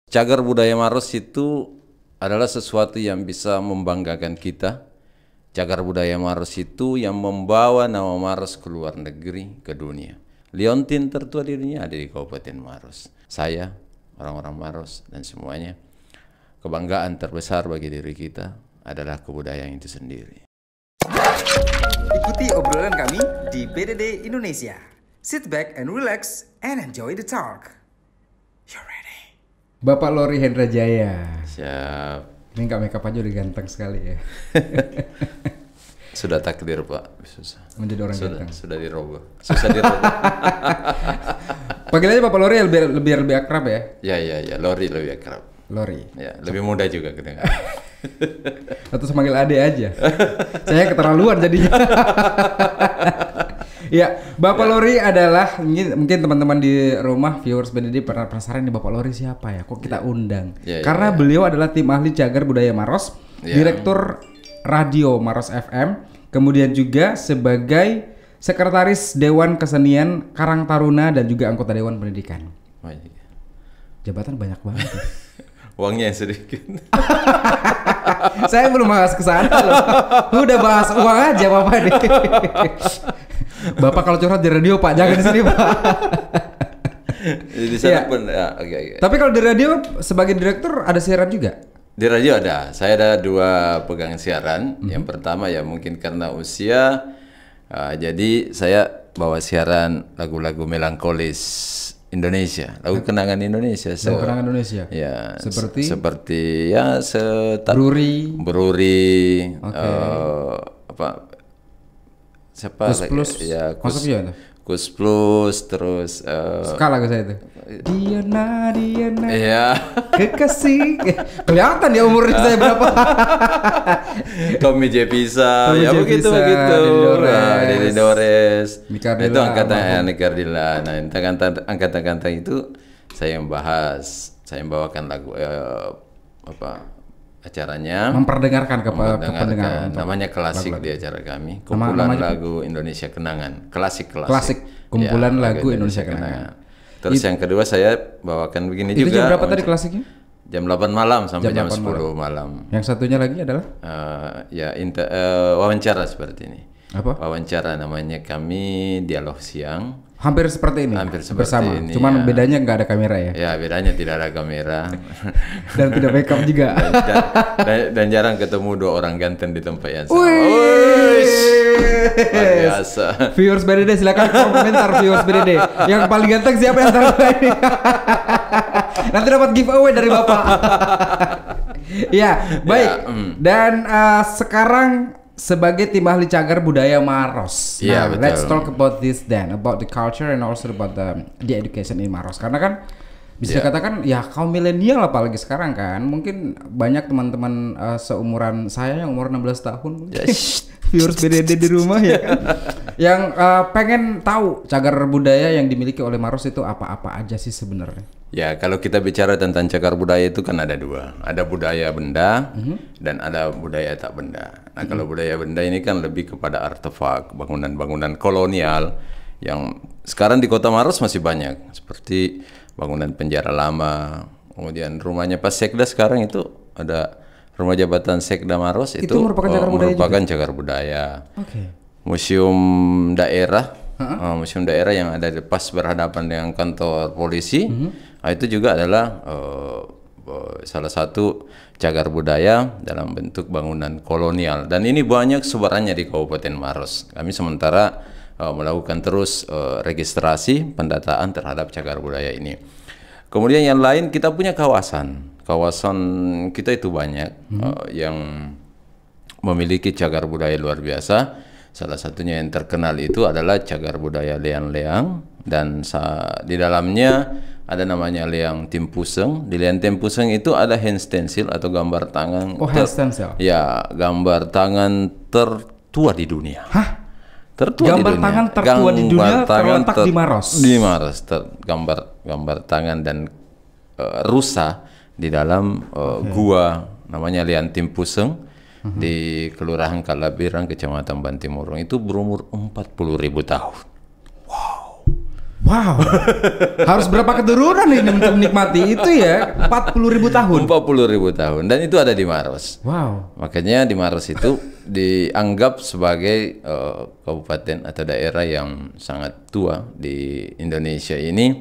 Cagar budaya Maros itu adalah sesuatu yang bisa membanggakan kita. Cagar budaya Maros itu yang membawa nama Maros ke luar negeri, ke dunia. Liontin tertua di dunia ada di Kabupaten Maros. Saya, orang-orang Maros dan semuanya, kebanggaan terbesar bagi diri kita adalah kebudayaan itu sendiri. Ikuti obrolan kami di PDD Indonesia. Sit back and relax and enjoy the talk. You ready? Bapak Lori Hendra Jaya. Siap. Ini nggak makeup aja udah ganteng sekali ya. Sudah takdir Pak, susah. Menjadi orang ganteng. Sudah diroboh. Susah diroboh. Panggil aja Bapak Lori lebih akrab ya. Ya, Lori lebih akrab. Lori. Ya, lebih mudah juga kedengar. Atau semanggil Ade aja. Saya keterlaluan jadinya. Ya, Bapak Lori adalah mungkin teman-teman di rumah viewers BDD pernah penasaran nih Bapak Lori siapa ya? Kok kita undang? Karena beliau adalah tim ahli cagar budaya Maros, direktur radio Maros FM, kemudian juga sebagai sekretaris Dewan Kesenian Karang Taruna dan juga anggota Dewan Pendidikan. Jabatan banyak banget. Ya. Uangnya yang sedikit. Saya belum bahas ke sana loh. Udah bahas uang aja Bapak nih. Bapak kalau curhat di radio Pak, jangan di sini Pak. Di sana pun ya, oke. Tapi kalau di radio sebagai direktur ada siaran juga? Di radio ada. Saya ada 2 pegang siaran. Yang pertama ya mungkin karena usia, jadi saya bawa siaran lagu-lagu melankolis Indonesia, lagu kenangan Indonesia. Lagu kenangan Indonesia. Ya. Seperti ya Bruri. Apa? Siapa? Kus Plus. Ya, Kus Plus terus. Suka lagu saya itu. Diana. Iya. Kekasih. Kelihatan ya umurnya saya berapa. Tommy J. Pisa, ya begitu. Dede Dores. Itu angkatan Nikardila. Nah, angkatan itu saya yang bahas, saya yang bawakan lagu acaranya. Memperdengarkan ke pendengar. Namanya klasik di acara kami. Kumpulan lagu Indonesia Kenangan. Klasik. Kumpulan lagu Indonesia Kenangan. Terus yang kedua saya bawakan begini juga. Itu jam berapa tadi klasiknya? Jam 8 malam sampai jam 10 malam. Yang satunya lagi adalah? Wawancara seperti ini. Apa? Wawancara namanya kami Dialog Siang. Hampir seperti ini. Hampir seperti bersama. ini. Cuman bedanya nggak ada kamera ya? Ya bedanya tidak ada kamera. Dan tidak makeup juga. dan jarang ketemu 2 orang ganteng di tempat yang sama. Luar biasa. Viewers BDD silakan komentar viewers BDD. Yang paling ganteng siapa yang antara ini? Nanti dapat giveaway dari Bapak. Ya, baik. Dan sekarang sebagai tim ahli cagar budaya Maros. Nah, let's talk about this then, about the culture and also about the education in Maros. Karena kan bisa dikatakan ya kaum milenial apalagi sekarang kan, mungkin banyak teman-teman seumuran saya yang umur 16 tahun. Viewers BDD di rumah ya kan, yang pengen tahu cagar budaya yang dimiliki oleh Maros itu apa-apa aja sih sebenarnya? Ya kalau kita bicara tentang cagar budaya itu kan ada 2, ada budaya benda dan ada budaya tak benda. Nah kalau budaya benda ini kan lebih kepada artefak, bangunan-bangunan kolonial yang sekarang di Kota Maros masih banyak, seperti bangunan penjara lama, kemudian rumahnya Pak Sekda sekarang itu ada. Rumah jabatan Sekda Maros itu merupakan cagar budaya. Museum daerah, museum daerah yang ada di pas berhadapan dengan kantor polisi, itu juga adalah salah satu cagar budaya dalam bentuk bangunan kolonial. Dan ini banyak sebarannya di Kabupaten Maros. Kami sementara melakukan terus registrasi pendataan terhadap cagar budaya ini. Kemudian yang lain kita punya kawasan kita itu banyak yang memiliki cagar budaya luar biasa. Salah satunya yang terkenal itu adalah cagar budaya Leang-Leang, dan di dalamnya ada namanya Leang Timpuseng. Di Leang Timpuseng itu ada hand stencil atau gambar tangan. hand stencil. Ya, gambar tangan tertua di dunia. Hah? Tertua gambar di dunia. Tangan tertua di dunia terletak di Maros. Di Maros, gambar tangan dan rusa di dalam gua namanya Leang Timpuseng di Kelurahan Kalabirang, Kecamatan Bantimurung, itu berumur 40.000 tahun. Wow. Wow, harus berapa keturunan ini untuk menikmati itu ya? 40.000 tahun. 40.000 tahun, dan itu ada di Maros. Wow. Makanya di Maros itu dianggap sebagai kabupaten atau daerah yang sangat tua di Indonesia ini,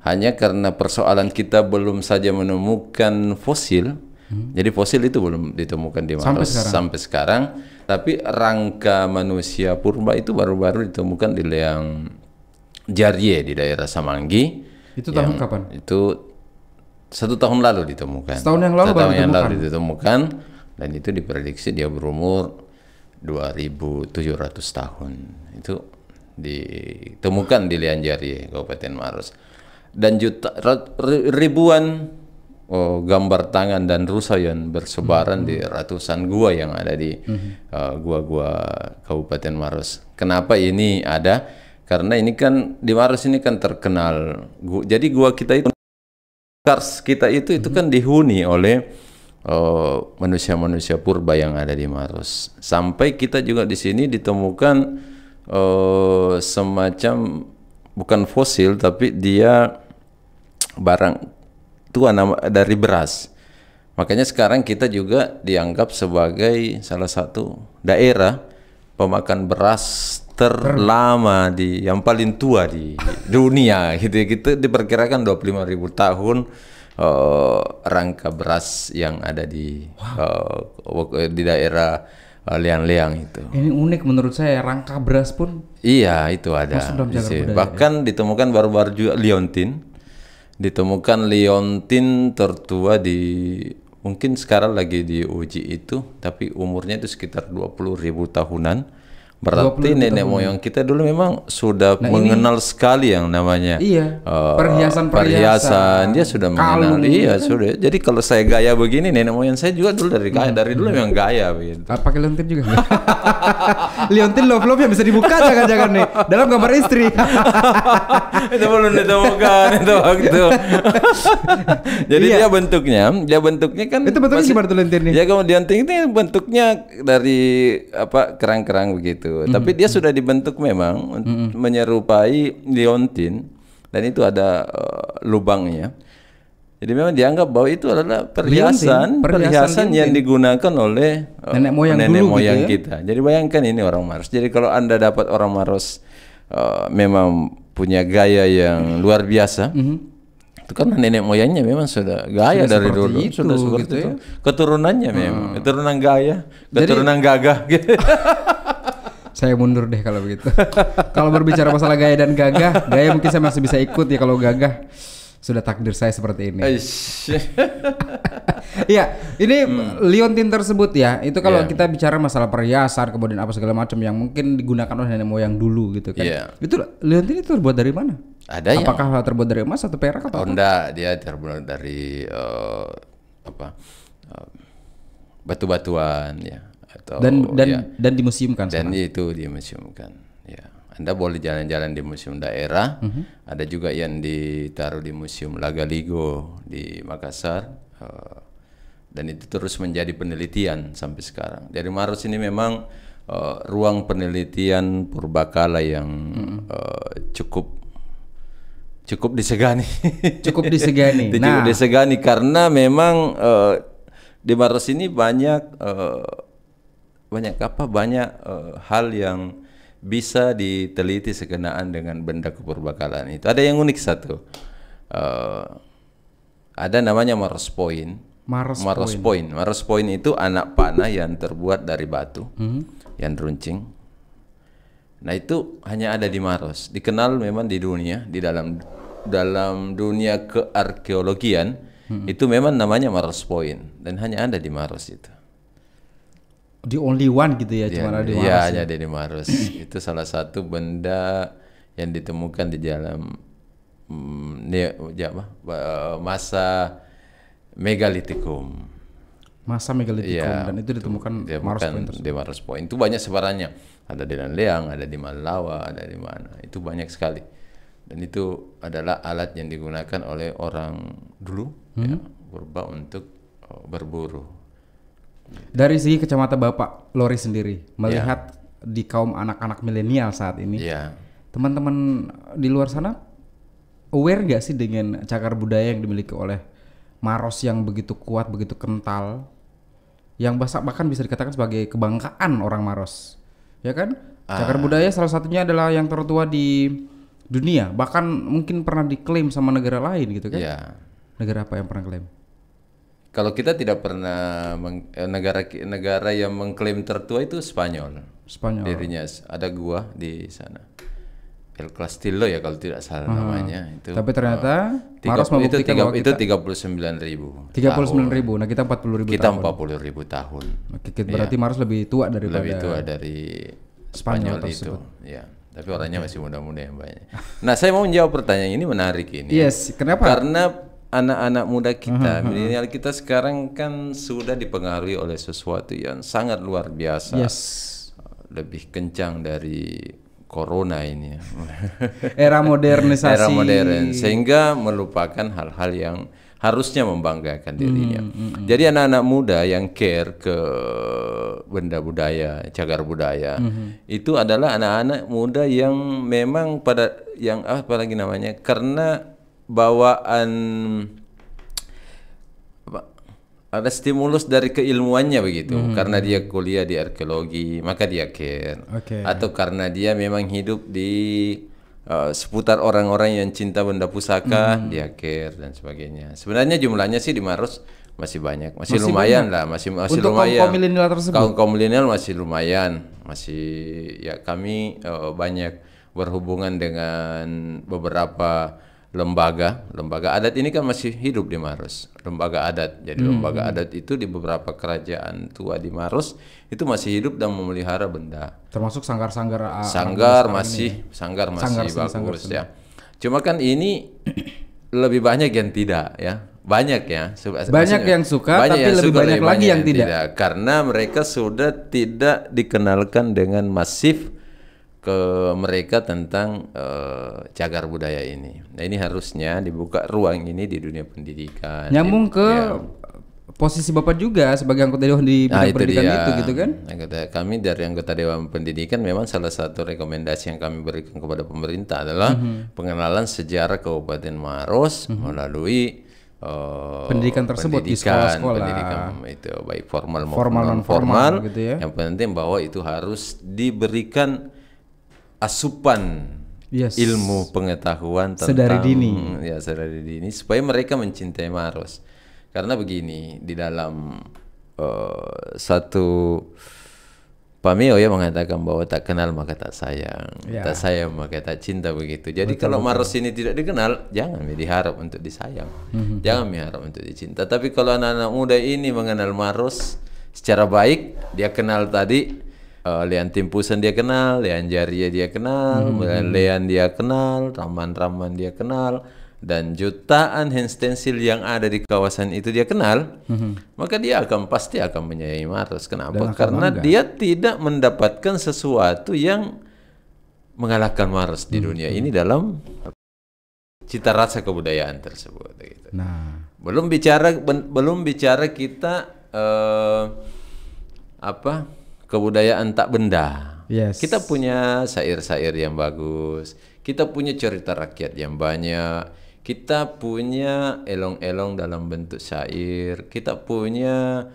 hanya karena persoalan kita belum saja menemukan fosil. Jadi fosil itu belum ditemukan di Maros sampai sekarang. Tapi rangka manusia purba itu baru-baru ditemukan di Leang Jarye di daerah Samanggi. Itu tahun kapan? Itu 1 tahun lalu ditemukan. Setahun yang lalu baru ditemukan, dan itu diprediksi dia berumur 2.700 tahun. Itu ditemukan di Leang Jarye, Kabupaten Maros. Dan ribuan gambar tangan dan rusayan bersebaran di ratusan gua yang ada di gua-gua Kabupaten Maros. Kenapa ini ada? Karena ini kan di Maros ini kan terkenal. Jadi gua kita itu, kars kita itu kan dihuni oleh manusia-manusia purba yang ada di Maros. Sampai kita juga di sini ditemukan semacam bukan fosil, tapi dia barang tua dari beras. Makanya sekarang kita juga dianggap sebagai salah satu daerah pemakan beras terlama yang paling tua di dunia gitu. Diperkirakan 25.000 tahun rangka beras yang ada di daerah Leang-Leang itu. Ini unik menurut saya, rangka beras pun. Iya, itu ada. Bahkan ditemukan baru-baru juga liontin. Ditemukan liontin tertua mungkin sekarang lagi diuji itu, tapi umurnya itu sekitar 20.000 tahunan. Berarti nenek moyang kita dulu memang sudah mengenal sekali yang namanya perhiasan. Dia sudah mengenal. Iya, sudah. Jadi kalau saya gaya begini, nenek moyang saya juga dulu dari dulu memang gaya begitu. Pakai liontin juga. Liontin love yang bisa dibuka jangan-jangan nih dalam gambar istri. Itu belum ditemukan itu waktu. Jadi dia bentuknya kan. Itu bentuknya gimana tuh liontin nih? Ya, kalau liontin ini bentuknya dari kerang-kerang begitu. Tapi dia sudah dibentuk memang menyerupai liontin, dan itu ada lubangnya. Jadi memang dianggap bahwa itu adalah perhiasan yang digunakan oleh nenek moyang kita. Jadi bayangkan ini orang Maros. Jadi kalau Anda dapat orang Maros memang punya gaya yang luar biasa. Itu karena nenek moyangnya memang sudah gaya dari dulu, sudah seperti itu. Keturunannya memang keturunan gaya, keturunan gagah gitu. Saya mundur deh kalau begitu. Kalau berbicara masalah gaya dan gagah, gaya mungkin saya masih bisa ikut ya, kalau gagah sudah takdir saya seperti ini. Iya, ini liontin tersebut ya, itu kalau kita bicara masalah perhiasan kemudian apa segala macam yang mungkin digunakan oleh nenek moyang dulu gitu kan. Itu liontin itu terbuat dari mana? Apakah terbuat dari emas atau perak atau enggak? Dia terbuat dari batu-batuan ya. Dan dimuseumkan. Dan itu dimuseumkan. Ya, Anda boleh jalan-jalan di museum daerah. Ada juga yang ditaruh di museum Lagaligo di Makassar. Dan itu terus menjadi penelitian sampai sekarang. Jadi Maros ini memang ruang penelitian purbakala yang cukup disegani. Cukup disegani karena memang di Maros ini banyak hal yang bisa diteliti sekenaan dengan benda kepurbakalaan itu. Ada yang unik satu, ada namanya Maros Point. Maros Point itu anak panah yang terbuat dari batu, yang runcing. Nah itu hanya ada di Maros. Dikenal memang di dunia, di dalam dunia kearkeologian itu memang namanya Maros Point, dan hanya ada di Maros itu. The only one gitu ya, cuma ada di Maros. Iya, hanya ada di Maros. Itu salah satu benda yang ditemukan di dalam masa Megalitikum. Dan itu ditemukan di Maros Point. Itu banyak sebarannya. Ada di Leang, ada di Malawa, ada di mana. Itu banyak sekali. Dan itu adalah alat yang digunakan oleh orang dulu purba untuk berburu. Dari segi kacamata Bapak Lori sendiri melihat di kaum anak-anak milenial saat ini, teman-teman di luar sana aware nggak sih dengan cagar budaya yang dimiliki oleh Maros yang begitu kuat, begitu kental, yang bahkan bisa dikatakan sebagai kebanggaan orang Maros, ya kan? Cagar budaya salah satunya adalah yang tertua di dunia, bahkan mungkin pernah diklaim sama negara lain gitu kan? Iya. Negara apa yang pernah klaim? Kalau kita tidak pernah negara yang mengklaim tertua itu Spanyol. Dirinya ada gua di sana. El Castillo ya kalau tidak salah namanya itu. Tapi ternyata Maros membuktikan bahwa itu 39.000. 39.000. Nah, kita 40.000 kita tahun. 40.000 tahun. Oke, berarti Maros lebih tua daripada lebih tua dari Spanyol itu. Ya. Tapi orangnya masih muda-muda yang banyak. Nah, saya mau menjawab pertanyaan ini menarik ini. Yes, kenapa? Karena anak-anak muda kita, milenial kita sekarang kan sudah dipengaruhi oleh sesuatu yang sangat luar biasa. Yes. Lebih kencang dari corona ini ya. Era modernisasi. Era modern sehingga melupakan hal-hal yang harusnya membanggakan dirinya. Jadi anak-anak muda yang care ke benda budaya, cagar budaya, itu adalah anak-anak muda yang memang apalagi namanya, karena bawaan ada stimulus dari keilmuannya begitu. Karena dia kuliah di arkeologi, maka dia care. Atau karena dia memang hidup di seputar orang-orang yang cinta benda pusaka, dia care dan sebagainya. Sebenarnya jumlahnya sih di Maros masih banyak, masih lumayan lah, masih untuk lumayan. Kaum milenial tersebut. Kaum milenial masih lumayan, masih ya kami banyak berhubungan dengan beberapa lembaga adat ini kan masih hidup di Maros. Lembaga adat. Jadi lembaga adat itu di beberapa kerajaan tua di Maros itu masih hidup dan memelihara benda. Termasuk sanggar-sanggar. Sanggar masih bagus ya. Cuma kan ini lebih banyak yang tidak ya. Banyak ya. Banyak yang suka tapi lebih banyak lagi yang tidak. Karena mereka sudah tidak dikenalkan dengan masif ke mereka tentang cagar budaya ini. Nah, ini harusnya dibuka ruang ini di dunia pendidikan. Nyambung ke posisi Bapak juga sebagai anggota dewan di bidang pendidikan itu gitu kan? Kami dari anggota dewan pendidikan memang salah satu rekomendasi yang kami berikan kepada pemerintah adalah pengenalan sejarah Kabupaten Maros melalui pendidikan tersebut di sekolah-sekolah. Pendidikan itu baik formal maupun non formal gitu ya. Yang penting bahwa itu harus diberikan asupan ilmu pengetahuan tentang sedari dini supaya mereka mencintai Maros. Karena begini, di dalam satu Pameo ya mengatakan bahwa tak kenal maka tak sayang, tak sayang maka tak cinta, begitu. Jadi kalau Maros ini tidak dikenal, jangan diharap untuk disayang, jangan diharap untuk dicinta. Tapi kalau anak-anak muda ini mengenal Maros secara baik, dia kenal tadi Lian Timpusan dia kenal, Lian Jaria dia kenal, Lian dia kenal, Raman-Raman dia kenal, dan jutaan hand stencil yang ada di kawasan itu dia kenal, maka dia pasti akan menyayangi Maros. Kenapa? Karena dia tidak mendapatkan sesuatu yang mengalahkan Maros di dunia ini dalam cita rasa kebudayaan tersebut. Gitu. Nah, belum bicara kita kebudayaan tak benda. Kita punya syair-syair yang bagus, kita punya cerita rakyat yang banyak, kita punya elong-elong dalam bentuk syair, kita punya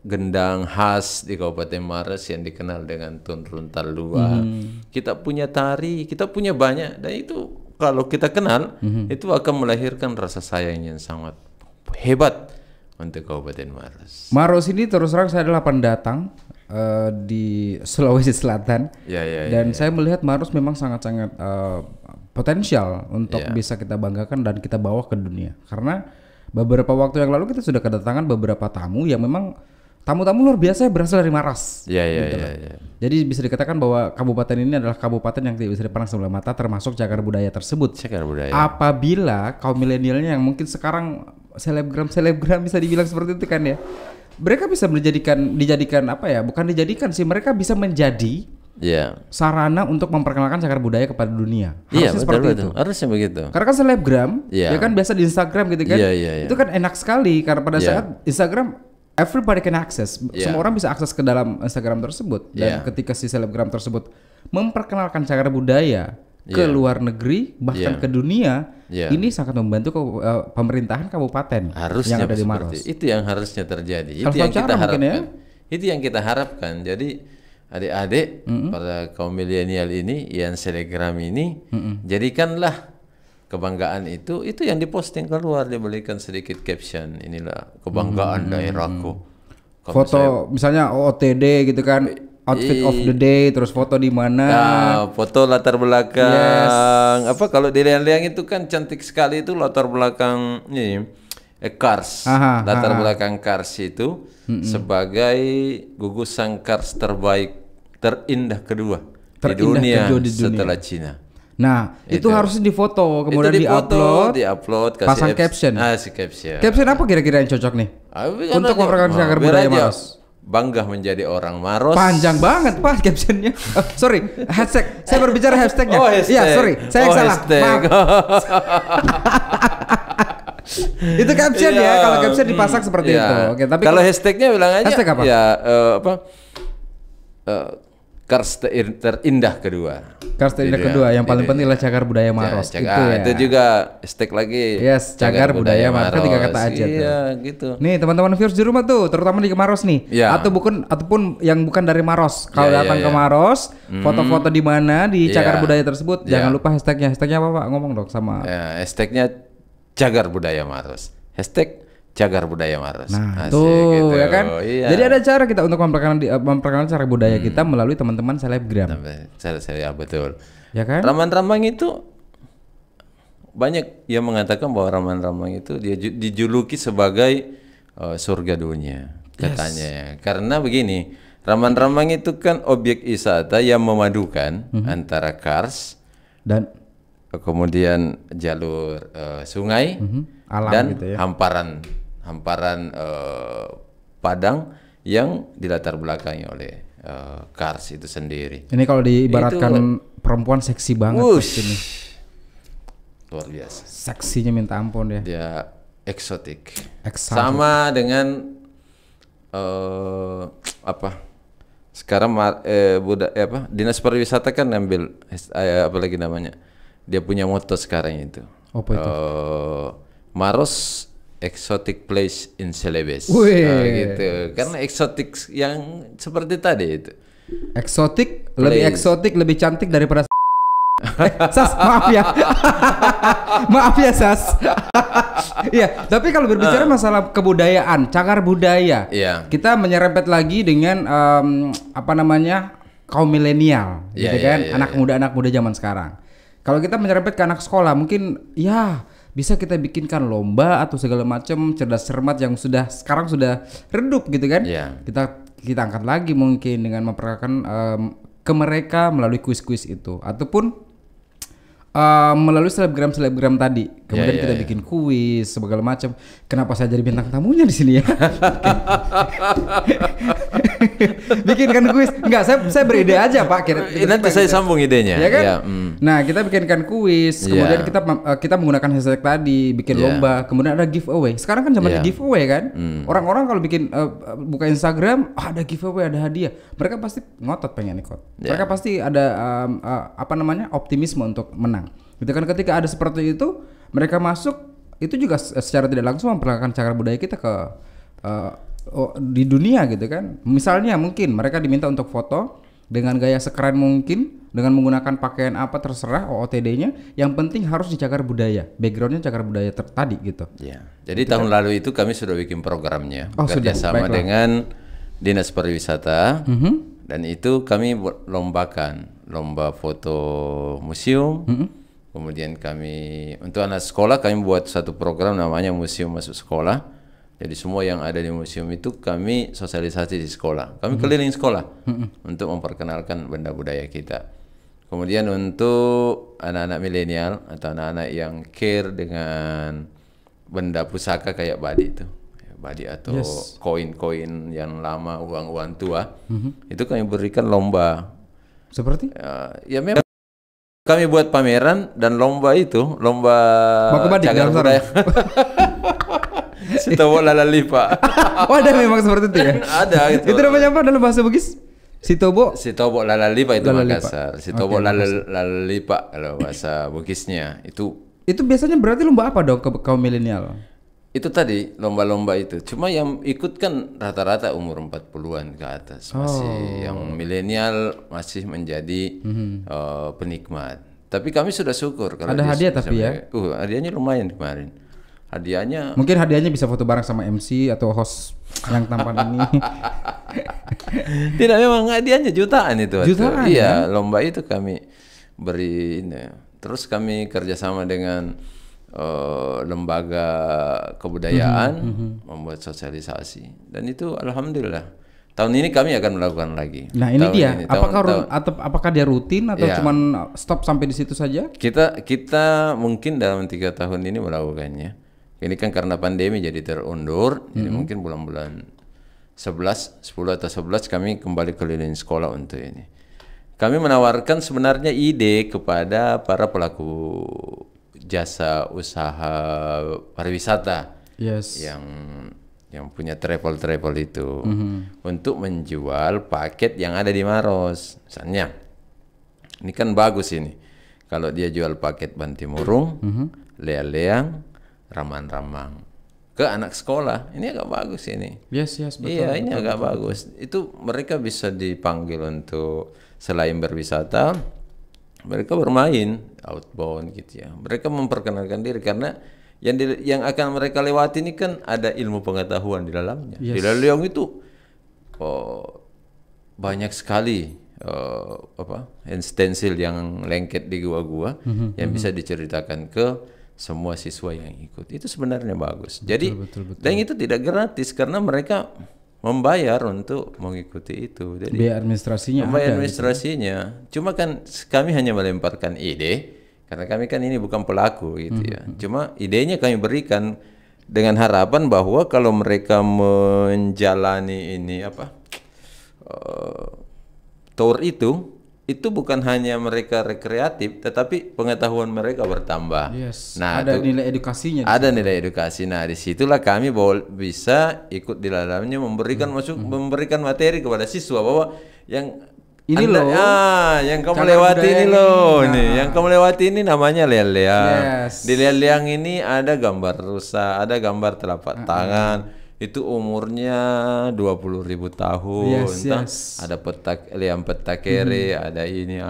gendang khas di Kabupaten Maros yang dikenal dengan Tunrun Talua. Kita punya tari, kita punya banyak, dan itu kalau kita kenal itu akan melahirkan rasa sayang yang sangat hebat untuk Kabupaten Maros. Maros ini terus terang saya adalah pendatang di Sulawesi Selatan, dan saya melihat Maros memang sangat-sangat potensial untuk bisa kita banggakan dan kita bawa ke dunia. Karena beberapa waktu yang lalu kita sudah kedatangan beberapa tamu yang memang tamu-tamu luar biasa berasal dari Maros. Jadi bisa dikatakan bahwa kabupaten ini adalah kabupaten yang tidak bisa dipandang sebelah mata, termasuk cagar budaya tersebut. Apabila kaum milenialnya yang mungkin sekarang selebgram bisa dibilang seperti itu kan ya, mereka bisa dijadikan apa ya? Bukan dijadikan sih, mereka bisa menjadi sarana untuk memperkenalkan cagar budaya kepada dunia. Harusnya seperti itu. Harusnya begitu. Karena kan selebgram, ya kan biasa di Instagram gitu kan. Itu kan enak sekali karena pada saat Instagram everybody can access. Semua orang bisa akses ke dalam Instagram tersebut. Dan ketika si selebgram tersebut memperkenalkan cagar budaya ke luar negeri bahkan ke dunia. Ini sangat membantu pemerintahan kabupaten harusnya yang ada di Maros. Itu yang harusnya terjadi. Itu yang kita harapkan. Itu yang kita harapkan. Jadi adik-adik pada kaum milenial ini yang selebgram ini, jadikanlah kebanggaan itu yang diposting keluar, diberikan sedikit caption, inilah kebanggaan daerahku. Foto misalnya OOTD gitu kan, outfit of the day, terus foto di mana? Foto latar belakang. Apa kalau di liang-liang itu kan cantik sekali itu latar belakang ini Cars. Latar belakang Cars itu sebagai gugusan Cars terindah kedua di dunia setelah Cina. Nah, itu harusnya difoto, kemudian diupload, pasang caption. Caption. Caption apa kira-kira yang cocok nih? Untuk memperkenalkan cagar budaya Maros. Bangga menjadi orang Maros. Panjang banget Pak captionnya. Sorry, hashtag. Saya berbicara hashtagnya. Hashtag. Iya, sorry. Saya yang salah. Maaf. Itu caption ya. Kalau caption dipasang seperti itu. Oke, tapi kalau hashtagnya bilang aja. Hashtag apa? Ya, Cars terindah kedua. Cars terindah kedua. Yang paling penting adalah cagar budaya Maros. Itu juga hashtag lagi. Yes, cagar budaya Maros. Kan 3 kata aja tuh. Iya, gitu. Nih teman-teman viewers di rumah tuh, terutama di Maros nih. Ataupun yang bukan dari Maros. Kalau datang ke Maros, foto-foto di mana di cagar budaya tersebut, jangan lupa hashtagnya. Hashtagnya apa Pak? Ngomong dong sama. Hashtagnya cagar budaya Maros. Hashtag cagar budaya Maros. Nah, tuh gitu. Ya kan. Jadi ada cara kita untuk memperkenalkan cara budaya kita melalui teman-teman selebgram. Ya betul. Ya kan? Ramang-ramang itu banyak yang mengatakan bahwa ramang-ramang itu dia dijuluki sebagai surga dunia katanya. Karena begini, ramang-ramang itu kan objek wisata yang memadukan antara Kars dan kemudian jalur sungai alam dan gitu ya. hamparan padang yang dilatar belakangi oleh Kars itu sendiri. Ini kalau diibaratkan perempuan seksi banget ini. Luar biasa. Seksinya minta ampun ya. Dia eksotik. Sama dengan sekarang Dinas Pariwisata kan ambil apalagi namanya. Dia punya moto sekarang itu. Apa itu? Maros exotic place in Celebes. Gitu. Karena eksotik yang seperti tadi itu. Eksotik, lebih eksotik, lebih cantik daripada Sas, maaf ya. Maaf ya Sas. Iya, tapi kalau berbicara masalah kebudayaan, cagar budaya, kita menyerempet lagi dengan kaum milenial, gitu kan, anak muda zaman sekarang. Kalau kita menyerempet ke anak sekolah, mungkin bisa kita bikinkan lomba atau segala macam cerdas cermat yang sekarang sudah redup gitu kan. Kita angkat lagi mungkin dengan memperkenalkan ke mereka melalui kuis-kuis itu ataupun melalui selebgram tadi. Kemudian kita bikin kuis segala macam. Kenapa saya jadi bintang tamunya di sini ya? Bikinkan kuis. Enggak, saya beride aja Pak. Nanti saya sambung idenya. Ya kan? Nah, kita bikinkan kuis, kemudian kita menggunakan hashtag tadi, bikin lomba, kemudian ada giveaway. Sekarang kan zamannya giveaway kan? Orang-orang kalau bikin buka Instagram, ada giveaway, ada hadiah. Mereka pasti ngotot pengen ikut. Mereka pasti ada optimisme untuk menang. Gitu kan, ketika ada seperti itu, mereka masuk, itu juga secara tidak langsung memperkenalkan cagar budaya kita ke di dunia gitu kan. Misalnya mungkin mereka diminta untuk foto dengan gaya sekeren mungkin, dengan menggunakan pakaian apa terserah OOTD-nya, yang penting harus di cagar budaya, backgroundnya cagar budaya tadi gitu. Jadi tahun lalu itu kami sudah bikin programnya bekerjasama dengan Dinas Pariwisata, dan itu kami lombakan lomba foto museum. Kemudian kami untuk anak sekolah kami buat satu program namanya Museum Masuk Sekolah. Jadi semua yang ada di museum itu kami sosialisasi di sekolah. Kami keliling sekolah untuk memperkenalkan benda budaya kita. Kemudian untuk anak-anak milenial atau anak-anak yang care dengan benda pusaka kayak badi itu. Badi atau koin-koin yang lama, uang-uang tua. Itu kami berikan lomba. Seperti? Ya memang kami buat pameran dan lomba itu, lomba cagar budaya. Setahu lalalipa. Oh, ada memang seperti itu ya? Ada gitu. Itu namanya apa dalam bahasa Bugis? Sitobo? Sitobo lalalipa itu Lalalipa. Makassar. Sitobo lalalipa kalau bahasa Bugisnya itu biasanya berarti lomba apa dong kaum milenial? itu tadi lomba-lomba itu. Cuma yang ikut kan rata-rata umur 40-an ke atas. Masih yang milenial masih menjadi penikmat. Tapi kami sudah syukur kalau ada hadiah tapi ya. Hadiahnya lumayan kemarin. Hadiahnya mungkin hadiahnya bisa foto bareng sama MC atau host yang tampan ini. Tidak, memang hadiahnya jutaan itu. Jutaan. Iya, lomba itu kami beri ini. Terus kami kerjasama dengan lembaga kebudayaan membuat sosialisasi dan itu alhamdulillah tahun ini kami akan melakukan lagi. Nah ini dia, apakah dia rutin atau cuman stop sampai di situ saja? Kita mungkin dalam 3 tahun ini melakukannya. Ini kan karena pandemi jadi terundur, jadi mungkin bulan-bulan 10 atau 11 kami kembali keliling sekolah untuk ini. Kami menawarkan sebenarnya ide kepada para pelaku jasa usaha pariwisata yang punya travel itu untuk menjual paket yang ada di Maros. Misalnya ini kan bagus ini kalau dia jual paket Bantimurung, Leang-Leang, Ramang-Ramang ke anak sekolah, ini agak bagus ini. Yes betul. Iya, ini agak bagus. Itu mereka bisa dipanggil untuk selain berwisata, mereka bermain outbound gitu ya. Mereka memperkenalkan diri karena yang akan mereka lewati ini kan ada ilmu pengetahuan di dalamnya. Di Leong itu banyak sekali stensil yang lengket di gua-gua yang bisa diceritakan ke semua siswa yang ikut. Itu sebenarnya bagus. Jadi betul. dan itu tidak gratis karena mereka membayar untuk mengikuti itu. Jadi biaya administrasinya membayar ada, administrasinya. Cuma kan kami hanya melemparkan ide karena kami kan ini bukan pelaku gitu ya. Cuma idenya kami berikan dengan harapan bahwa kalau mereka menjalani ini tour itu bukan hanya mereka rekreatif, tetapi pengetahuan mereka bertambah. Nah, ada nilai edukasinya. Ada nilai edukasi. Nah, disitulah kami bisa ikut di dalamnya memberikan materi kepada siswa bahwa yang ini yang kamu lewati ini loh, yang kamu lewati ini namanya Leang-Leang. Di Leang-Leang ini ada gambar rusa, ada gambar telapak tangan. Itu umurnya 20.000 tahun. Ada liam petakere, ada ini,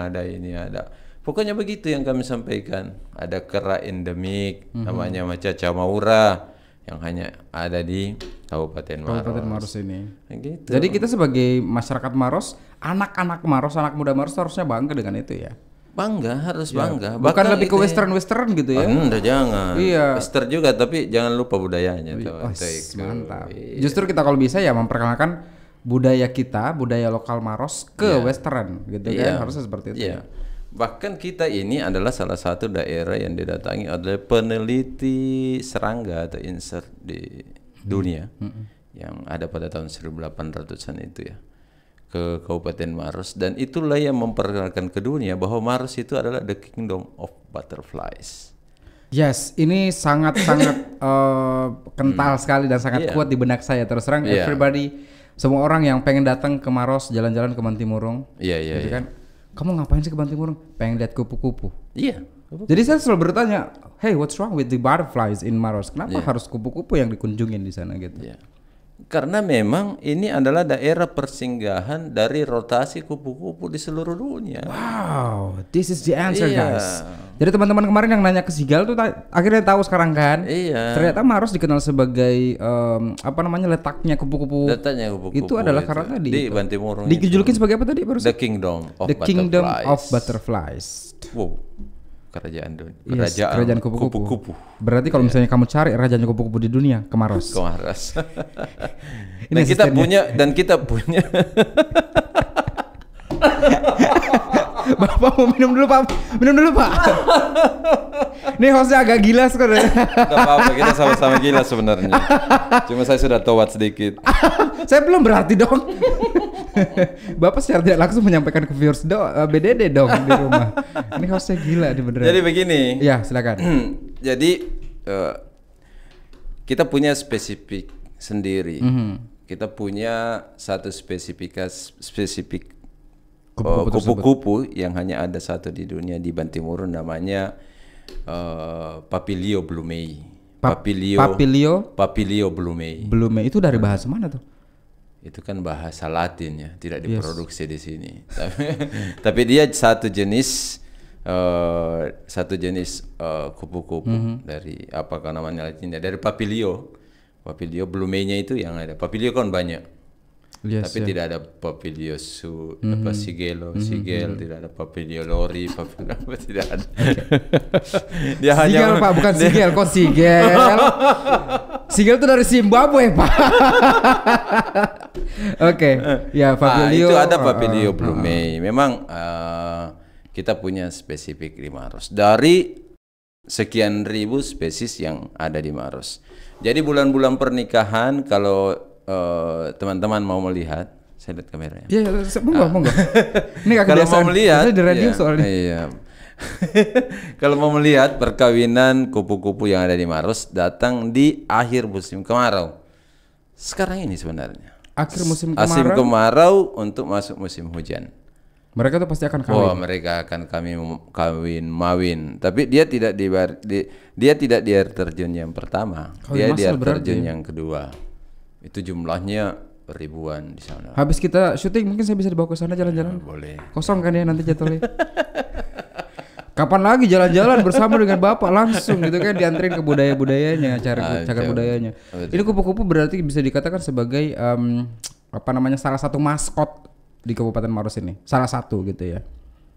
ada. Pokoknya begitu yang kami sampaikan. Ada kera endemik, namanya macaca maura, yang hanya ada di Kabupaten Maros ini. Gitu. Jadi kita sebagai masyarakat Maros, anak-anak Maros, anak muda Maros harusnya bangga dengan itu ya. Harus bangga. Bukan lebih ke western gitu ya? Jangan. Western juga, tapi jangan lupa budayanya. Mantap. Justru kita kalau bisa ya memperkenalkan budaya kita, budaya lokal Maros ke western gitu kan, harusnya seperti itu. Bahkan kita ini adalah salah satu daerah yang didatangi oleh peneliti serangga atau insect di dunia yang ada pada tahun 1800-an itu ya, ke Kabupaten Maros, dan itulah yang memperkenalkan ke dunia bahwa Maros itu adalah the kingdom of butterflies. Yes, ini sangat-sangat kental sekali dan sangat kuat di benak saya. Terus terang, everybody, semua orang yang pengen datang ke Maros, jalan-jalan ke Bantimurung, gitu kan? Kamu ngapain sih ke Bantimurung? Pengen lihat kupu-kupu. Jadi saya selalu bertanya, hey, what's wrong with the butterflies in Maros? Kenapa harus kupu-kupu yang dikunjungin di sana gitu? Karena memang ini adalah daerah persinggahan dari rotasi kupu-kupu di seluruh dunia. Wow, this is the answer guys. Jadi teman-teman kemarin yang nanya ke Sigal tuh akhirnya tahu sekarang kan? Ternyata Maros dikenal sebagai letaknya kupu-kupu. Letaknya kupu-kupu. Itu adalah karena di Bantimurung. Dijulukin sebagai apa tadi barusan? The Kingdom of Butterflies. Wow. Kerajaan kupu-kupu. Berarti kalau misalnya kamu cari raja kupu-kupu di dunia, ke Maros. Dan kita punya Bapak mau minum dulu Pak. Ini hostnya agak gila sekarang. Gak apa-apa, kita sama-sama gila sebenarnya. Cuma saya sudah towat sedikit. Saya belum berarti dong. Bapak secara tidak langsung menyampaikan ke viewers BDD dong di rumah. Ini hostnya gila nih beneran. Jadi begini. Ya silakan. Jadi kita punya spesifik sendiri. Kita punya satu spesifik kupu-kupu yang hanya ada satu di dunia di Bantimurun, namanya Papilio blumei. Papilio blumei. Blumei itu dari bahasa mana tuh? Itu kan bahasa Latin ya, tidak diproduksi di sini. Tapi dia satu jenis kupu-kupu dari apakah namanya Latinnya, dari Papilio blumei-nya itu yang ada. Papilio kan banyak. Tapi tidak ada Papilio sigel, tidak ada Papilio lori, tidak ada. Dia sigel, hanya Pak, bukan sigel, kok sigel? Sigel itu dari Zimbabwe, Pak. Oke, ya Papilio. Itu ada Papilio blumei. Memang kita punya spesifik di Maros. Dari sekian ribu spesies yang ada di Maros. Jadi bulan-bulan pernikahan kalau teman-teman mau melihat, saya lihat kameranya. Iya, monggo. Ini gak kalau mau melihat di radio soalnya. Iya. Kalau mau melihat perkawinan kupu-kupu yang ada di Maros, datang di akhir musim kemarau. Sekarang ini sebenarnya. Akhir musim kemarau untuk masuk musim hujan. Mereka tuh pasti akan kawin. Mereka akan kawin mawin. Tapi dia tidak di air terjun yang pertama. Dia di air terjun yang kedua. Itu jumlahnya ribuan di sana. Habis kita syuting mungkin saya bisa dibawa ke sana jalan-jalan. Boleh. Kosong kan ya nanti jadwalnya. Kapan lagi jalan-jalan bersama dengan Bapak langsung gitu kan, dianterin ke budayanya, cagar budayanya. Betul. Ini kupu-kupu berarti bisa dikatakan sebagai salah satu maskot di Kabupaten Maros ini. Salah satu gitu ya.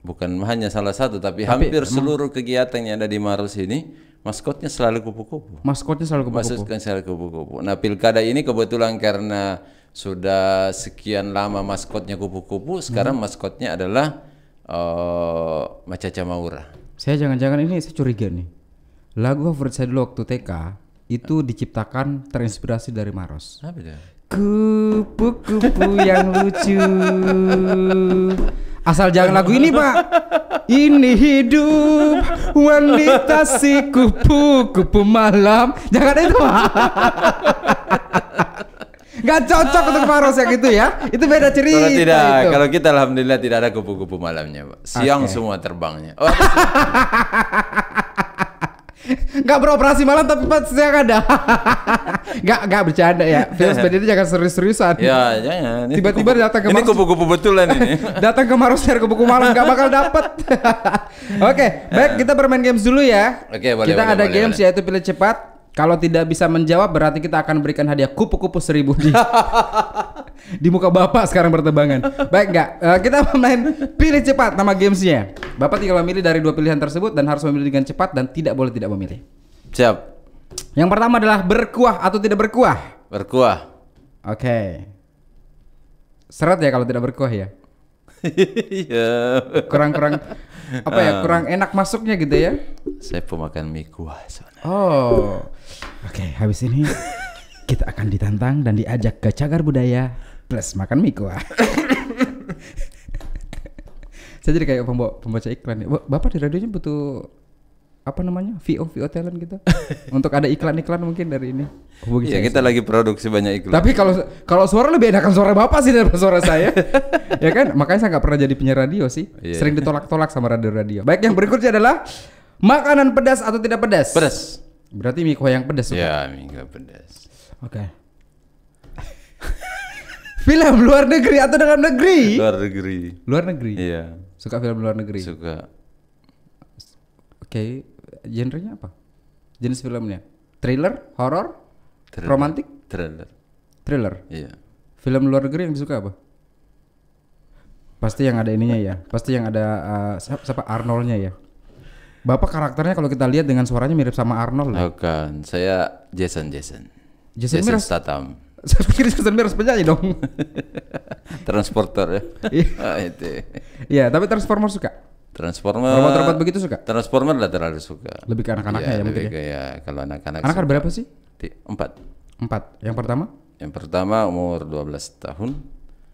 Bukan hanya salah satu, tapi hampir seluruh kegiatan yang ada di Maros ini maskotnya selalu kupu-kupu. Nah, pilkada ini kebetulan karena sudah sekian lama maskotnya kupu-kupu, sekarang maskotnya adalah Macaca Maura. Saya curiga nih. Lagu favorit saya dulu waktu TK itu diciptakan terinspirasi dari Maros. Apa dia? Kupu-kupu yang lucu. Asal jangan lagu ini, Pak. Ini hidup wanita si kupu-kupu malam. Jangan itu, Pak. Gak cocok untuk Maros yang itu ya. Itu beda cerita. Kalau kita alhamdulillah tidak ada kupu-kupu malamnya, Pak. Siang semua terbangnya. Gak beroperasi malam tapi pas siang ada. Gak bercanda ya. Film seperti itu jangan serius-seriusan. Ya jangan. Tiba-tiba datang ke Maros. Ini kupu-kupu betulan ini. Datang ke Maros cari kupu-kupu malam gak bakal dapet. Oke, baik, kita bermain games dulu ya. Oke, boleh. Kita ada games yaitu pilih cepat. Kalau tidak bisa menjawab berarti kita akan berikan hadiah kupu-kupu 1000 di muka Bapak sekarang bertebangan. Baik, enggak? Kita main pilih cepat nama gamesnya. Bapak tinggal memilih dari 2 pilihan tersebut dan harus memilih dengan cepat dan tidak boleh tidak memilih. Siap. Yang pertama adalah berkuah atau tidak berkuah. Berkuah. Oke. Seret ya kalau tidak berkuah ya. Iya. Kurang apa ya? Kurang enak masuknya gitu ya. Saya pemakan mie kuah soalnya. Oh. Oke, habis ini kita akan ditantang dan diajak ke cagar budaya plus makan mie kuah. Saya jadi kayak pembaca iklan. Bapak di radionya butuh apa namanya? VO talent gitu. Untuk ada iklan-iklan mungkin dari ini. Iya, kita lagi produksi banyak iklan. Tapi kalau suara lebih enakan suara Bapak sih daripada suara saya. Ya kan? Makanya saya nggak pernah jadi penyiar radio sih. Yeah. Sering ditolak-tolak sama radio-radio. Baik, yang berikutnya adalah makanan pedas atau tidak pedas? Pedas. Berarti mie kuah yang pedas. Ya, mie kuah pedas. Oke. Film luar negeri atau dalam negeri? Luar negeri. Iya. Suka film luar negeri? Suka. Oke. Genrenya apa? Jenis filmnya? Thriller, horor, romantik? Thriller. Iya. Film luar negeri yang disuka apa? Pasti yang ada ininya ya. Pasti yang ada siapa Arnoldnya ya. Bapak karakternya kalau kita lihat dengan suaranya mirip sama Arnold. Bukan, saya Jason Statham. Saya pikir Jason Mraz penyanyi dong. Transporter ya. Itu. Iya, tapi Transformer suka. Robot-robot begitu suka. Transformer lah terlalu suka. Lebih ke anak-anaknya ya mungkin. Kalau anak-anak. Anak ada berapa sih? 4. Yang pertama? Yang pertama umur 12 tahun.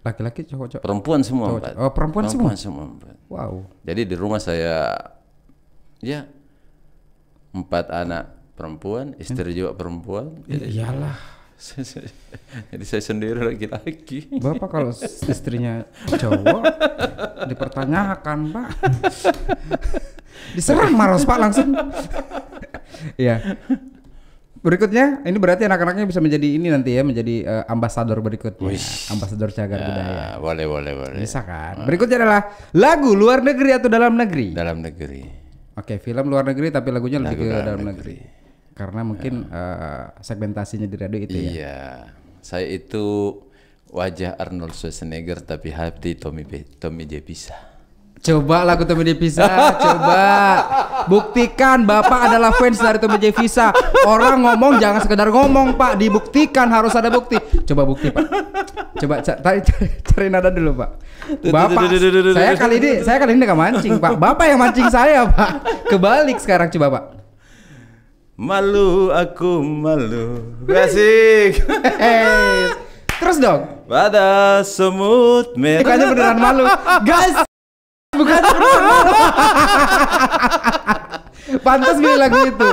Laki-laki, cowok-cowok. Perempuan semua 4. Oh, perempuan semua 4. Wow. Jadi di rumah saya ya 4 anak perempuan, istri juga perempuan. Iyalah. Jadi saya sendiri laki-laki. Bapak kalau istrinya cowok dipertanyakan, Pak. Diserang Maros, Pak, langsung. Ya. Berikutnya, ini berarti anak-anaknya bisa menjadi ini nanti ya, menjadi ambasador berikutnya. Wish. Ambasador cagar budaya. Boleh. Bisa kan? Berikutnya adalah lagu luar negeri atau dalam negeri? Dalam negeri. Oke, film luar negeri tapi lagunya lebih Lagu ke dalam dalam negeri. Karena mungkin segmentasinya di radio itu ya. Iya. Saya itu wajah Arnold Schwarzenegger tapi hati Tommy J. Pisa. Coba lagu Tommy J. Pisa, coba buktikan Bapak adalah fans dari Tommy J. Pisa. Orang ngomong jangan sekedar ngomong, Pak, dibuktikan, harus ada bukti. Coba bukti, Pak. Coba cari nada dulu, Pak. Bapak, saya kali ini gak mancing, Pak. Bapak yang mancing saya, Pak. Kebalik sekarang, coba, Pak. Malu aku malu. Asik. Terus dong. Pada semut merah. Bukannya beneran malu, guys. Bukannya beneran malu. Pantas milih lagu itu.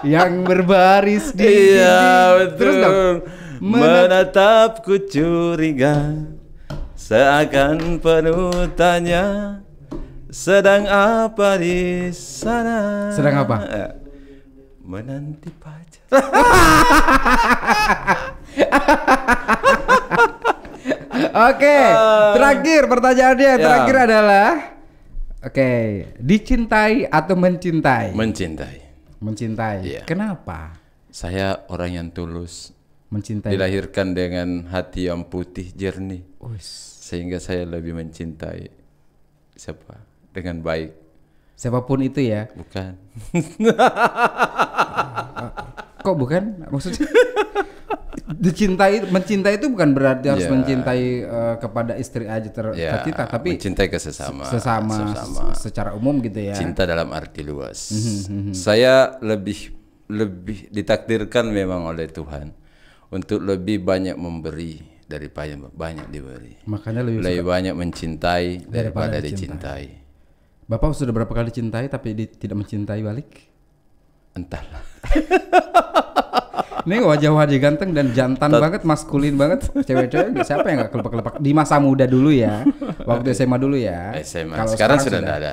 Yang berbaris di Iya, betul. Terus dong. Menatapku curiga, seakan penuh tanya, sedang apa di sana? Sedang apa? Menanti pacar. Oke, terakhir pertanyaannya terakhir adalah dicintai atau mencintai? Mencintai. Iya. Kenapa? Saya orang yang tulus, Mencintai. dilahirkan dengan hati yang putih jernih, Uish. sehingga saya lebih mencintai siapa dengan baik. Siapapun itu ya. Bukan. Kok bukan? Maksudnya mencintai itu bukan berarti harus mencintai kepada istri aja tercita, tapi mencintai ke sesama secara umum gitu ya. Cinta dalam arti luas. Saya lebih ditakdirkan memang oleh Tuhan untuk lebih banyak memberi daripada banyak diberi. Makanya lebih banyak mencintai daripada dicintai. Bapak sudah berapa kali cintai tapi tidak mencintai balik? Entahlah. Ini wajah-wajah ganteng dan jantan banget, maskulin banget. Cewek-cewek siapa yang gak kelepak-kelepak di masa muda dulu ya, waktu SMA dulu ya. SMA. Sekarang sudah tidak ada.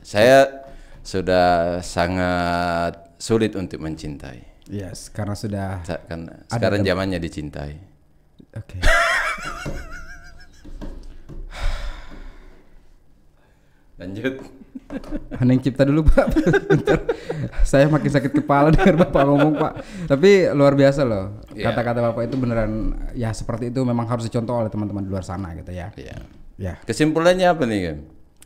Saya sudah sangat sulit untuk mencintai. Yes, karena sudah. Sekarang zamannya dicintai. Oke. Lanjut. Hening cipta dulu, Pak. Bentar. Saya makin sakit kepala dengar Bapak ngomong, Pak. Tapi luar biasa loh. Kata-kata Bapak itu beneran ya seperti itu, memang harus dicontoh oleh teman-teman di luar sana gitu ya. Iya. Ya. Kesimpulannya apa nih, Gem?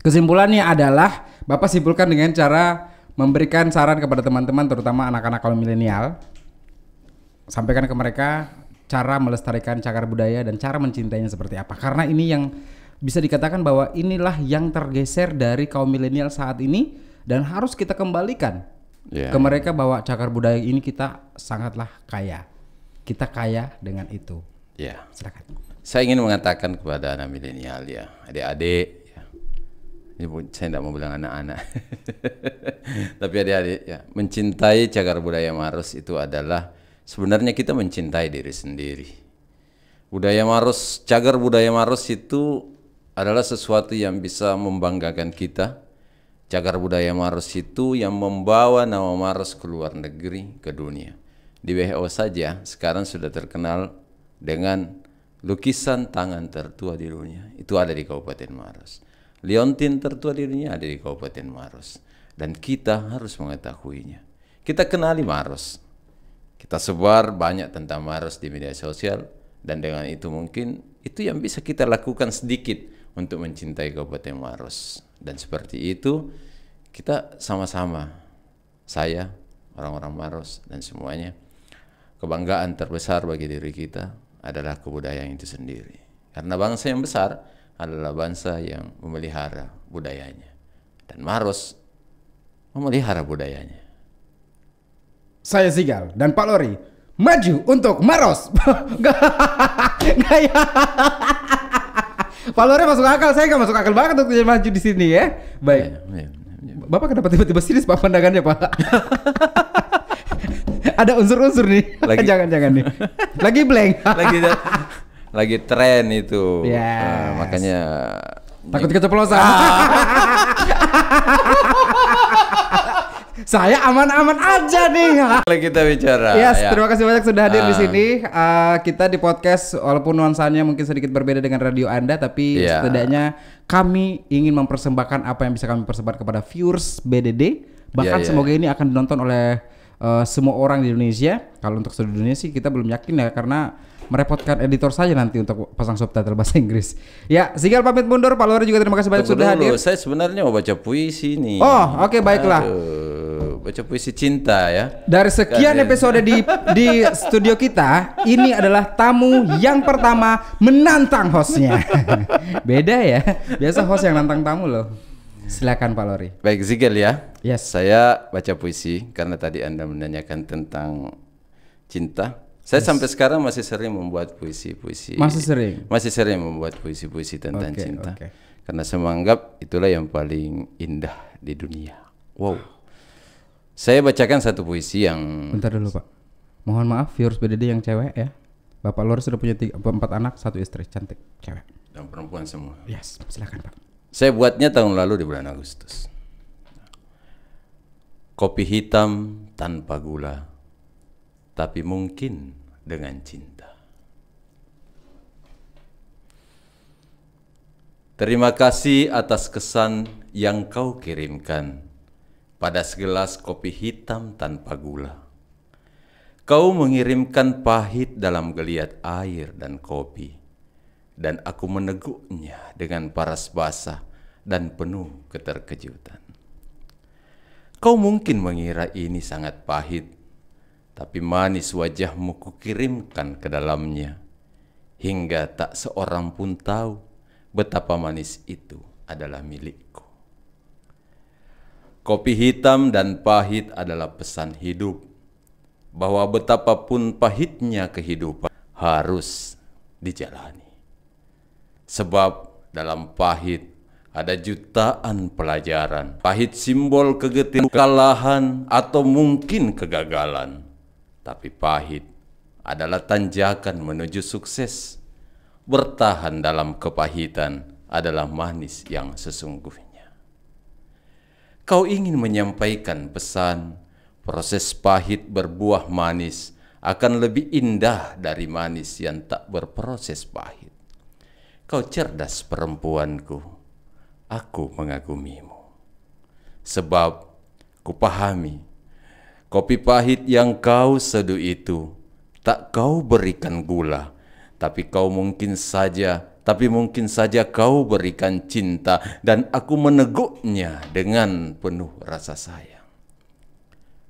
Kesimpulannya adalah Bapak simpulkan dengan cara memberikan saran kepada teman-teman terutama anak-anak kaum milenial. Sampaikan ke mereka cara melestarikan cagar budaya dan cara mencintainya seperti apa. Karena ini yang bisa dikatakan bahwa inilah yang tergeser dari kaum milenial saat ini dan harus kita kembalikan ke mereka bahwa cagar budaya ini kita sangatlah kaya. Kita kaya dengan itu. Ya. Silakan. Saya ingin mengatakan kepada anak milenial ya, adik-adik ya. Ini saya tidak mau bilang anak-anak. Tapi adik-adik ya, mencintai cagar budaya Maros itu adalah sebenarnya kita mencintai diri sendiri. Budaya Maros, cagar budaya Maros itu adalah sesuatu yang bisa membanggakan kita. Cagar budaya Maros itu yang membawa nama Maros ke luar negeri, ke dunia. Di WHO saja sekarang sudah terkenal dengan lukisan tangan tertua di dunia. Itu ada di Kabupaten Maros. Liontin tertua di dunia ada di Kabupaten Maros. Dan kita harus mengetahuinya. Kita kenali Maros. Kita sebar banyak tentang Maros di media sosial. Dan dengan itu mungkin itu yang bisa kita lakukan sedikit untuk mencintai Kabupaten Maros. Dan seperti itu kita sama-sama, saya, orang-orang Maros dan semuanya, kebanggaan terbesar bagi diri kita adalah kebudayaan itu sendiri. Karena bangsa yang besar adalah bangsa yang memelihara budayanya. Dan Maros memelihara budayanya. Saya Sigal dan Pak Lori maju untuk Maros. Gaya. Pak Lori masuk akal, saya nggak masuk akal banget untuk jadi maju di sini ya. Baik. Bapak kenapa tiba-tiba serius Pak pandangannya Pak? Ada unsur-unsur nih. Jangan-jangan nih. Lagi blank. lagi tren itu. Yes. Makanya takut keceplosan. Saya aman-aman aja nih. Kalau kita bicara. Yes, terima kasih banyak sudah hadir di sini. Kita di podcast walaupun nuansanya mungkin sedikit berbeda dengan radio Anda, tapi setidaknya kami ingin mempersembahkan apa yang bisa kami persembahkan kepada viewers BDD. Bahkan semoga ini akan ditonton oleh semua orang di Indonesia. Kalau untuk seluruh dunia sih kita belum yakin ya, karena merepotkan editor saja nanti untuk pasang subtitle bahasa Inggris. Ya, Sigal pamit mundur. Pak Lori juga terima kasih banyak sudah hadir. Saya sebenarnya mau baca puisi nih. Oh, oke, baiklah. Baca puisi cinta ya. Dari sekian episode di studio kita, ini adalah tamu yang pertama menantang hostnya. Beda ya. Biasa host yang nantang tamu loh. Silakan Pak Lori. Baik, Zigel ya. Yes. Saya baca puisi karena tadi Anda menanyakan tentang cinta. Saya sampai sekarang masih sering membuat puisi-puisi. Masih sering? Masih sering membuat puisi-puisi tentang cinta. Karena saya menganggap itulah yang paling indah di dunia. Wow. Saya bacakan satu puisi yang... Bentar dulu Pak. Mohon maaf viewers BDD yang cewek ya. Bapak Lori sudah punya 4 anak, 1 istri. Cantik, cewek. Dan perempuan semua. Yes, silakan Pak. Saya buatnya tahun lalu di bulan Agustus. Kopi hitam tanpa gula, tapi mungkin dengan cinta. Terima kasih atas kesan yang kau kirimkan pada segelas kopi hitam tanpa gula. Kau mengirimkan pahit dalam geliat air dan kopi, dan aku meneguknya dengan paras basah dan penuh keterkejutan. Kau mungkin mengira ini sangat pahit, tapi manis wajahmu kukirimkan ke dalamnya, hingga tak seorang pun tahu betapa manis itu adalah milikku. Kopi hitam dan pahit adalah pesan hidup, bahwa betapapun pahitnya kehidupan harus dijalani. Sebab dalam pahit ada jutaan pelajaran. Pahit simbol kegetiran, kekalahan, atau mungkin kegagalan. Tapi pahit adalah tanjakan menuju sukses. Bertahan dalam kepahitan adalah manis yang sesungguhnya. Kau ingin menyampaikan pesan, proses pahit berbuah manis akan lebih indah dari manis yang tak berproses pahit. Kau cerdas perempuanku, aku mengagumimu. Sebab kupahami kopi pahit yang kau seduh itu tak kau berikan gula, tapi mungkin saja kau berikan cinta, dan aku meneguknya dengan penuh rasa sayang.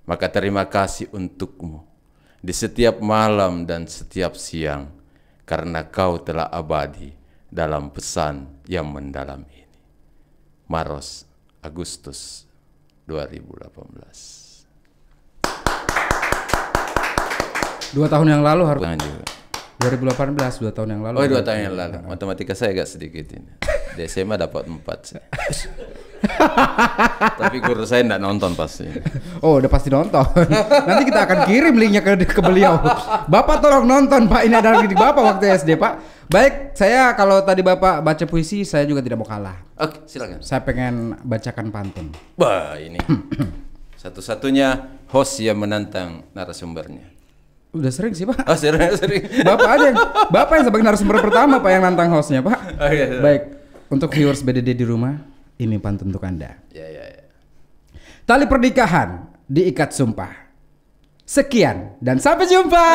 Maka terima kasih untukmu di setiap malam dan setiap siang, karena kau telah abadi dalam pesan yang mendalam ini. Maros, Agustus 2018. 2 tahun yang lalu harus. 2018, 2 tahun yang lalu. Oh, 2 tahun yang lalu. Matematika saya agak sedikit ini. Di SMA dapat 4. Tapi guru saya enggak nonton pasti. Oh, udah pasti nonton. Nanti kita akan kirim linknya ke beliau. Bapak tolong nonton Pak, ini adalah didik Bapak waktu SD Pak. Baik, saya kalau tadi Bapak baca puisi, saya juga tidak mau kalah. Oke, silakan. Saya pengen bacakan pantun. Wah, ini satu-satunya host yang menantang narasumbernya. Udah sering sih Pak. Oh, sering. Bapak yang sebagai narasumber pertama Pak yang nantang hostnya Pak. Baik, untuk viewers BDD di rumah, ini pantun untuk Anda. Ya. Tali pernikahan diikat sumpah. Sekian dan sampai jumpa.